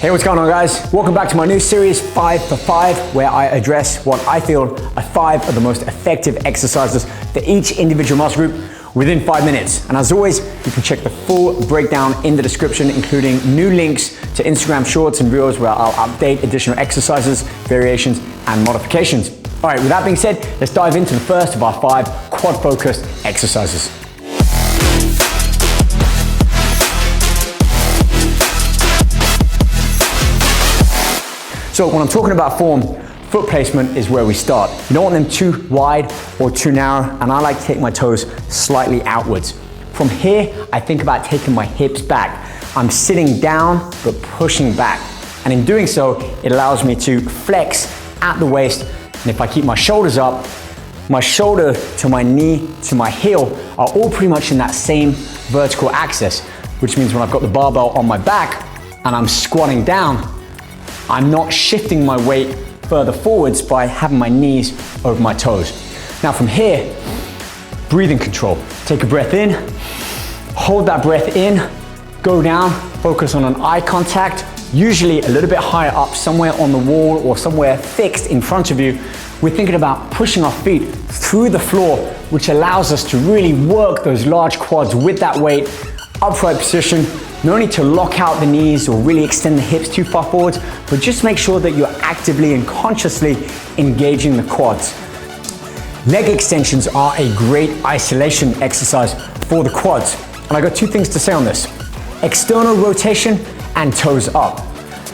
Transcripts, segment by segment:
Hey, what's going on, guys? Welcome back to my new series, 5 for 5, where I address what I feel are 5 of the most effective exercises for each individual muscle group within 5 minutes. And as always, you can check the full breakdown in the description, including new links to Instagram shorts and reels where I'll update additional exercises, variations, and modifications. All right, with that being said, let's dive into the first of our 5 quad-focused exercises. So when I'm talking about form, foot placement is where we start. You don't want them too wide or too narrow, and I like to take my toes slightly outwards. From here, I think about taking my hips back. I'm sitting down, but pushing back. And in doing so, it allows me to flex at the waist. And if I keep my shoulders up, my shoulder to my knee to my heel are all pretty much in that same vertical axis, which means when I've got the barbell on my back and I'm squatting down, I'm not shifting my weight further forwards by having my knees over my toes. Now from here, breathing control. Take a breath in, hold that breath in, go down, focus on an eye contact, usually a little bit higher up, somewhere on the wall or somewhere fixed in front of you. We're thinking about pushing our feet through the floor, which allows us to really work those large quads with that weight. Upright position. No need to lock out the knees or really extend the hips too far forwards, but just make sure that you're actively and consciously engaging the quads. Leg extensions are a great isolation exercise for the quads. And I got 2 things to say on this. External rotation and toes up.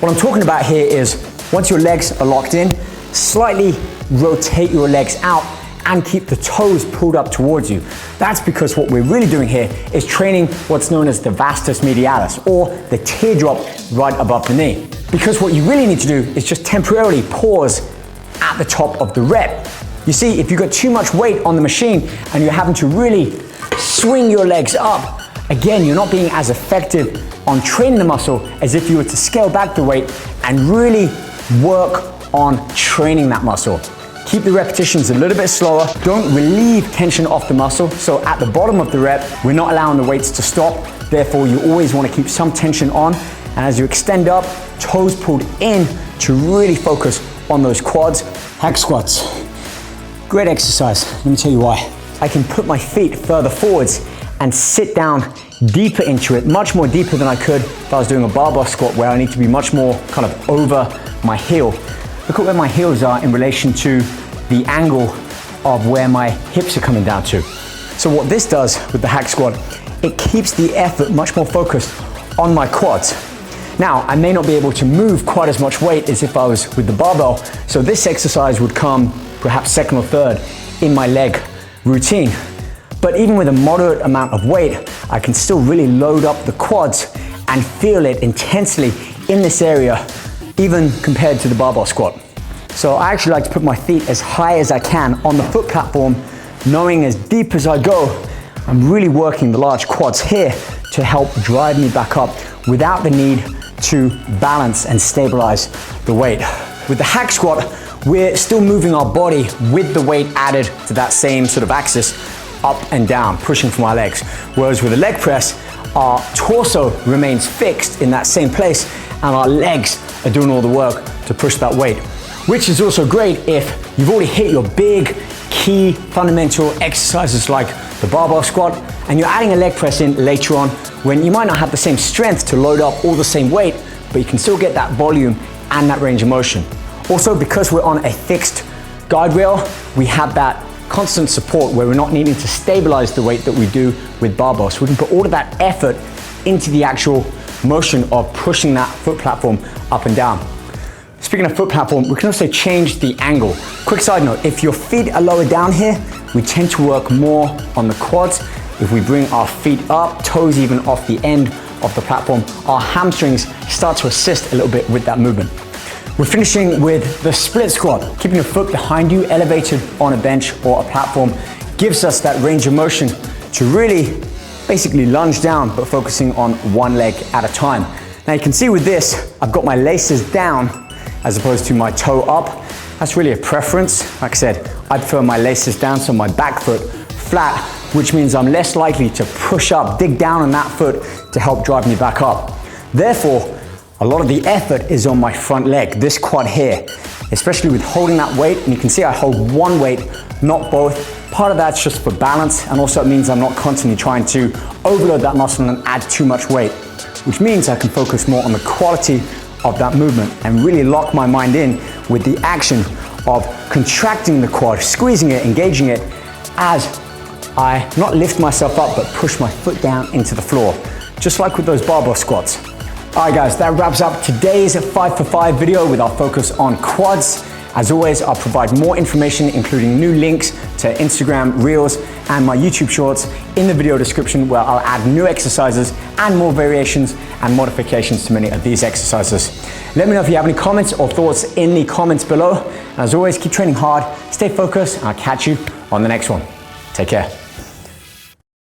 What I'm talking about here is once your legs are locked in, slightly rotate your legs out and keep the toes pulled up towards you. That's because what we're really doing here is training what's known as the vastus medialis, or the teardrop right above the knee. Because what you really need to do is just temporarily pause at the top of the rep. You see, if you've got too much weight on the machine and you're having to really swing your legs up, again, you're not being as effective on training the muscle as if you were to scale back the weight and really work on training that muscle. Keep the repetitions a little bit slower. Don't relieve tension off the muscle. So at the bottom of the rep, we're not allowing the weights to stop. Therefore, you always want to keep some tension on. And as you extend up, toes pulled in to really focus on those quads. Hack squats. Great exercise. Let me tell you why. I can put my feet further forwards and sit down deeper into it, much more deeper than I could if I was doing a barbell squat where I need to be much more kind of over my heel. Look at where my heels are in relation to the angle of where my hips are coming down to. So what this does with the hack squat, it keeps the effort much more focused on my quads. Now, I may not be able to move quite as much weight as if I was with the barbell, so this exercise would come perhaps second or third in my leg routine. But even with a moderate amount of weight, I can still really load up the quads and feel it intensely in this area, even compared to the barbell squat. So I actually like to put my feet as high as I can on the foot platform, knowing as deep as I go, I'm really working the large quads here to help drive me back up without the need to balance and stabilize the weight. With the hack squat, we're still moving our body with the weight added to that same sort of axis, up and down, pushing from our legs. Whereas with the leg press, our torso remains fixed in that same place and our legs are doing all the work to push that weight. Which is also great if you've already hit your big, key, fundamental exercises like the barbell squat, and you're adding a leg press in later on when you might not have the same strength to load up all the same weight, but you can still get that volume and that range of motion. Also, because we're on a fixed guide rail, we have that constant support where we're not needing to stabilize the weight that we do with barbell. So we can put all of that effort into the actual motion of pushing that foot platform up and down. Speaking of foot platform, we can also change the angle. Quick side note, if your feet are lower down here, we tend to work more on the quads. If we bring our feet up, toes even off the end of the platform, our hamstrings start to assist a little bit with that movement. We're finishing with the split squat. Keeping your foot behind you, elevated on a bench or a platform, gives us that range of motion to really basically lunge down, but focusing on one leg at a time. Now you can see with this, I've got my laces down as opposed to my toe up. That's really a preference. Like I said, I prefer my laces down, so my back foot flat, which means I'm less likely to push up, dig down on that foot to help drive me back up. Therefore, a lot of the effort is on my front leg, this quad here, especially with holding that weight. And you can see I hold one weight, not both. Part of that's just for balance, and also it means I'm not constantly trying to overload that muscle and add too much weight, which means I can focus more on the quality of that movement and really lock my mind in with the action of contracting the quad, squeezing it, engaging it, as I not lift myself up, but push my foot down into the floor, just like with those barbell squats. All right guys, that wraps up today's 5 for 5 video with our focus on quads. As always, I'll provide more information, including new links to Instagram Reels and my YouTube Shorts in the video description, where I'll add new exercises and more variations and modifications to many of these exercises. Let me know if you have any comments or thoughts in the comments below. And as always, keep training hard, stay focused, and I'll catch you on the next one. Take care.